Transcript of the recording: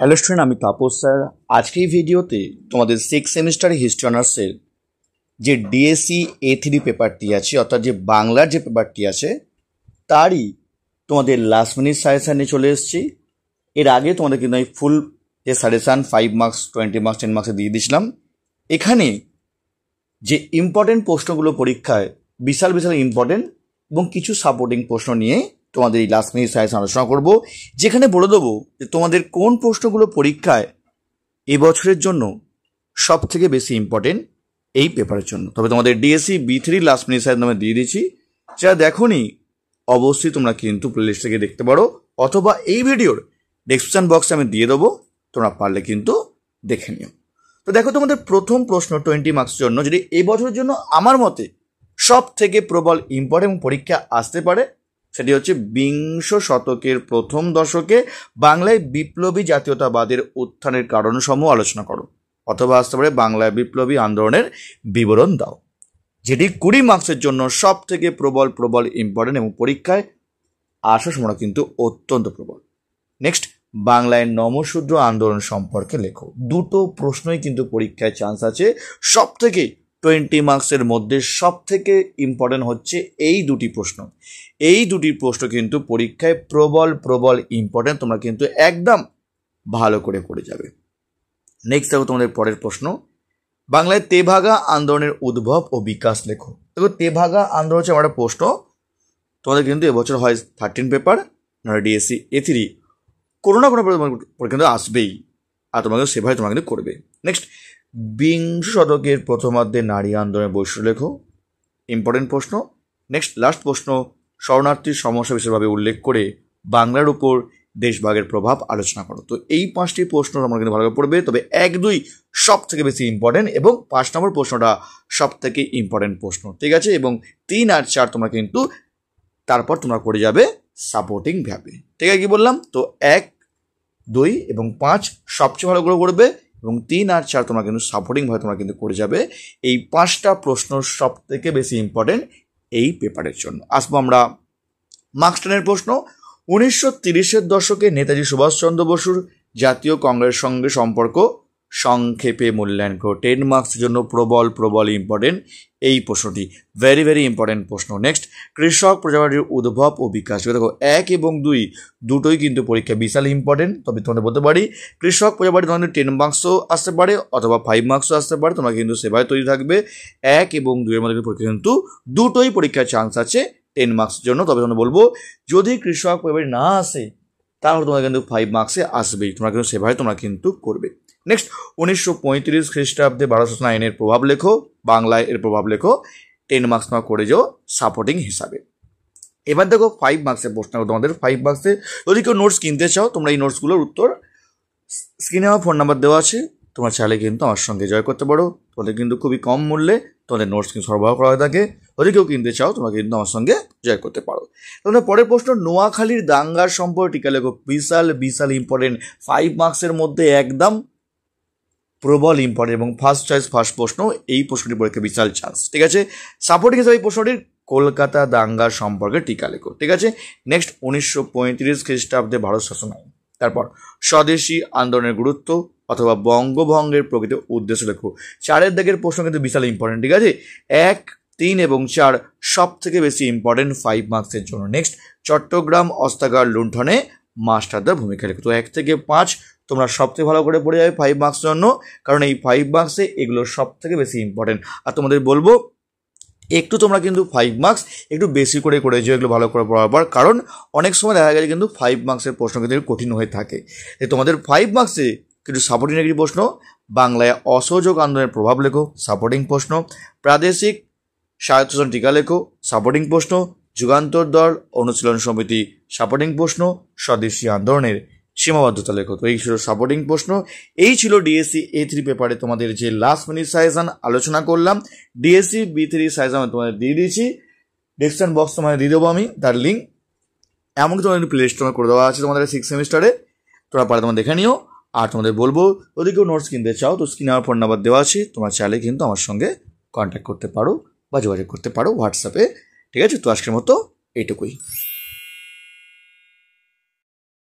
Hello student, আমি Tapas sir. আজকে এই ভিডিওতে তোমাদের 6 সেমিস্টার হিস্ট্রি অনার্সের যে ডিএসসি A3 পেপারটি আছে, অর্থাৎ যে বাংলার যে পেপারটি আছে তারই তোমাদের লাস্ট মিনিট সাজেশান নিয়ে চলে এসেছি। এর আগে তোমাদের কিন্তু আমি ফুল যে সাজেশান 5 মার্কস 20 মার্কস 10 মার্কসে দিয়ে দিয়েছিলাম। এখানে যে ইম্পর্টেন্ট প্রশ্নগুলো পরীক্ষায় বিশাল বিশাল ইম্পর্টেন্ট এবং কিছু সাপোর্টিং প্রশ্ন নিয়ে তোমাদের এই লাস্ট মিনিট সাজেশন আলোচনা করব, যেখানে বলে দেবো যে তোমাদের কোন প্রশ্নগুলো পরীক্ষায় এবছরের জন্য সব থেকে বেশি ইম্পর্টেন্ট এই পেপারের জন্য। তবে তোমাদের DSC B3 last minute suggestion আমি দিয়ে দিচ্ছি, যারা দেখোনি অবশ্যই তোমরা কিন্তু প্লেলিস্ট থেকে দেখতে পারো, অথবা এই ভিডিওর ডেসক্রিপশন বক্সে আমি দিয়ে দেবো, তোমরা পারলে কিন্তু দেখে নিও। তো দেখো, তোমাদের প্রথম প্রশ্ন 20 মার্কসের জন্য, যদি এই বছরের জন্য আমার মতে সব থেকে প্রবল ইম্পর্টেন্ট পরীক্ষা আসতে পারে, সেটি হচ্ছে বিংশ শতকের প্রথম দশকে বাংলায় বিপ্লবী জাতীয়তাবাদের উত্থানের কারণসমূহ আলোচনা করো, অথবা আসতে পারে বাংলায় বিপ্লবী আন্দোলনের বিবরণ দাও, যেটি 20 মার্কসের জন্য সব থেকে প্রবল ইম্পর্টেন্ট এবং পরীক্ষায় আসার সম্ভাবনা কিন্তু অত্যন্ত প্রবল। নেক্সট, বাংলায় নমশূদ্র আন্দোলন সম্পর্কে লেখো। দুটো প্রশ্নই কিন্তু পরীক্ষায় চান্স আছে। সব থেকে 20 মার্কসের মধ্যে সব থেকে ইম্পর্টেন্ট হচ্ছে এই দুটি প্রশ্ন। এই দুটি প্রশ্ন কিন্তু পরীক্ষায় প্রবল ইম্পর্টেন্ট, তোমরা কিন্তু একদম ভালো করে পড়ে যাবে। নেক্সট দেখো, তোমাদের পরের প্রশ্ন, বাংলায় তেভাগা আন্দোলনের উদ্ভব ও বিকাশ লেখো। দেখো, তেভাগা আন্দোলন হচ্ছে আমার একটা প্রশ্ন, তোমাদের কিন্তু এবছর হয় 13 পেপার না ডিএসসি A3, কোনো না কোনো পরীক্ষা কিন্তু আসবেই, আর তোমাকে সেভাবে তোমরা কিন্তু করবে। নেক্সট, বিংশ শতকের প্রথমার্ধে নারী আন্দোলনের বৈশিষ্ট্য লেখো, ইম্পর্টেন্ট প্রশ্ন। নেক্সট, লাস্ট প্রশ্ন, শরণার্থীর সমস্যা বিশেষভাবে উল্লেখ করে বাংলার উপর দেশভাগের প্রভাব আলোচনা করো। তো এই 5টি প্রশ্ন তোমরা কিন্তু ভালোভাবে পড়বে, তবে 1, 2 সব থেকে বেশি ইম্পর্টেন্ট এবং 5 নম্বর প্রশ্নটা সব থেকে ইম্পর্টেন্ট প্রশ্ন, ঠিক আছে। এবং 3 আর 4 তোমরা কিন্তু তারপর তোমরা করে যাবে সাপোর্টিং ভাবে, ঠিক আছে। কি বললাম? তো 1, 2 এবং 5 সবচেয়ে ভালো করে করবে, এবং 3 আর 4 তোমরা কিন্তু সাপোর্টিং ভাবে তোমরা কিন্তু করে যাবে। এই 5টা প্রশ্ন সব থেকে বেশি ইম্পর্টেন্ট এই পেপারের জন্য। আসবো আমরা মার্কস 10-এর প্রশ্ন। 1930-এর দশকে নেতাজি সুভাষচন্দ্র বসুর জাতীয় কংগ্রেসের সঙ্গে সম্পর্ক সংক্ষেপে মূল্যায়ন করো। 10 মার্কসের জন্য প্রবল ইম্পর্টেন্ট এই প্রশ্নটি, ভেরি ইম্পর্টেন্ট প্রশ্ন। নেক্সট, কৃষক প্রজাপার্টির উদ্ভব ও বিকাশ। দেখো, 1 এবং 2 দুটোই কিন্তু পরীক্ষা বিশাল ইম্পর্টেন্ট। তবে তোমাদের বলতে পারি কৃষক প্রজাপার্টি তোমাদের 10 মার্কসও আসতে পারে, অথবা 5 মার্কসও আসতে পারে, তোমরা কিন্তু সেভাবে তৈরি থাকবে। 1 এবং 2 এর মধ্যে পরীক্ষা কিন্তু দুটোই পরীক্ষার চান্স আছে 10 মার্কসের জন্য। তবে তোমরা বলবো যদি কৃষক প্রজাপার্টি না আসে তাহলে তোমরা কিন্তু 5 মার্কসে আসবেই, তোমরা কিন্তু সেভাবে তোমরা কিন্তু করবে। নেক্সট, 1935 খ্রিস্টাব্দে 1200 আইনের প্রভাব লেখো, বাংলায় এর প্রভাব লেখো। 10 মার্কস তোমরা করে যাও সাপোর্টিং হিসাবে। এবার দেখো 5 মার্কসের প্রশ্ন, তোমাদের 5 মার্কসে যদি কেউ নোটস কিনতে চাও, তোমরা এই নোটসগুলোর উত্তর স্ক্রিনে আমার ফোন নাম্বার দেওয়া আছে, তোমরা চাইলে কিন্তু আমার সঙ্গে জয় করতে পারো। তোমাদের কিন্তু খুবই কম মূল্যে তোমাদের নোটস কিন্তু সরবরাহ করা হয়ে থাকে। যদি কেউ কিনতে চাও তোমরা কিন্তু আমার সঙ্গে জয় করতে পারো। তোমাদের পরের প্রশ্ন, নোয়াখালীর দাঙ্গার সম্পর্কে টিকা লেখো। বিশাল ইম্পর্টেন্ট, 5 মার্কসের মধ্যে একদম প্রবল ইম্পর্টেন্ট এবং ফার্স্ট চয়েস ফার্স্ট প্রশ্ন। এই প্রশ্নটি পরীক্ষা বিশাল চান্স, ঠিক আছে। সাপোর্টিং হিসাবে এই প্রশ্নটির কলকাতা দাঙ্গার সম্পর্কে টিকা লেখো, ঠিক আছে। নেক্সট, 1935 খ্রিস্টাব্দে ভারত শাসন আইন। তারপর স্বদেশী আন্দোলনের গুরুত্ব অথবা বঙ্গভঙ্গের প্রকৃত উদ্দেশ্য লেখো। 4 দাগের প্রশ্ন কিন্তু বিশাল ইম্পর্টেন্ট, ঠিক আছে। 1, 3 এবং 4 সব থেকে বেশি ইম্পর্টেন্ট 5 মার্কসের জন্য। নেক্সট, চট্টগ্রাম অস্ত্রাগার লুণ্ঠনে মাস্টারদার ভূমিকা লেখো। তো 1 থেকে 5 তোমরা সবথেকে ভালো করে পড়ে যাবে 5 মার্কসের জন্য, কারণ এই 5 মার্কসে এগুলো সব থেকে বেশি ইম্পর্টেন্ট। আর তোমাদের বলবো একটু তোমরা কিন্তু 5 মার্কস একটু বেশি করে যাও এগুলো ভালো করে পড়ার পর, কারণ অনেক সময় দেখা গেছে কিন্তু 5 মার্কসের প্রশ্ন কিন্তু কঠিন হয়ে থাকে। তোমাদের 5 মার্কসে কিন্তু সাপোর্টিং একটি প্রশ্ন, বাংলায় অসহযোগ আন্দোলনের প্রভাব লেখো, সাপোর্টিং প্রশ্ন। প্রাদেশিক স্বায়ত্তশাসন টিকা লেখো, সাপোর্টিং প্রশ্ন। যুগান্তর দল অনুশীলন সমিতি, সাপোর্টিং প্রশ্ন। স্বদেশী আন্দোলনের সীমাবদ্ধতা লেখো। তো এই ছিল সাপোর্টিং প্রশ্ন। এই ছিল ডিএসসি A3 পেপারে তোমাদের যে লাস্ট মিনিট সাজেশন আলোচনা করলাম। ডিএসসি B3 সাজেশন আমি তোমাদের দিয়ে দিয়েছি, ডেসক্রিপশন বক্স তোমাদের দিয়ে দেবো আমি তার লিঙ্ক। এমনকি তোমাদের প্লে স্টোরে করে দেওয়া আছে তোমাদের 6 সেমিস্টারে, তোমরা পারে তোমরা দেখে নিও। আর তোমাদের বলবো যদি কেউ নোটস কিনতে চাও তো স্ক্রিনে আমার ফোন নাম্বার দেওয়া আছে, তোমরা চাইলে কিন্তু আমার সঙ্গে কন্ট্যাক্ট করতে পারো বা যোগাযোগ করতে পারো হোয়াটসঅ্যাপে, ঠিক আছে। তো আজকের মতো এইটুকুই।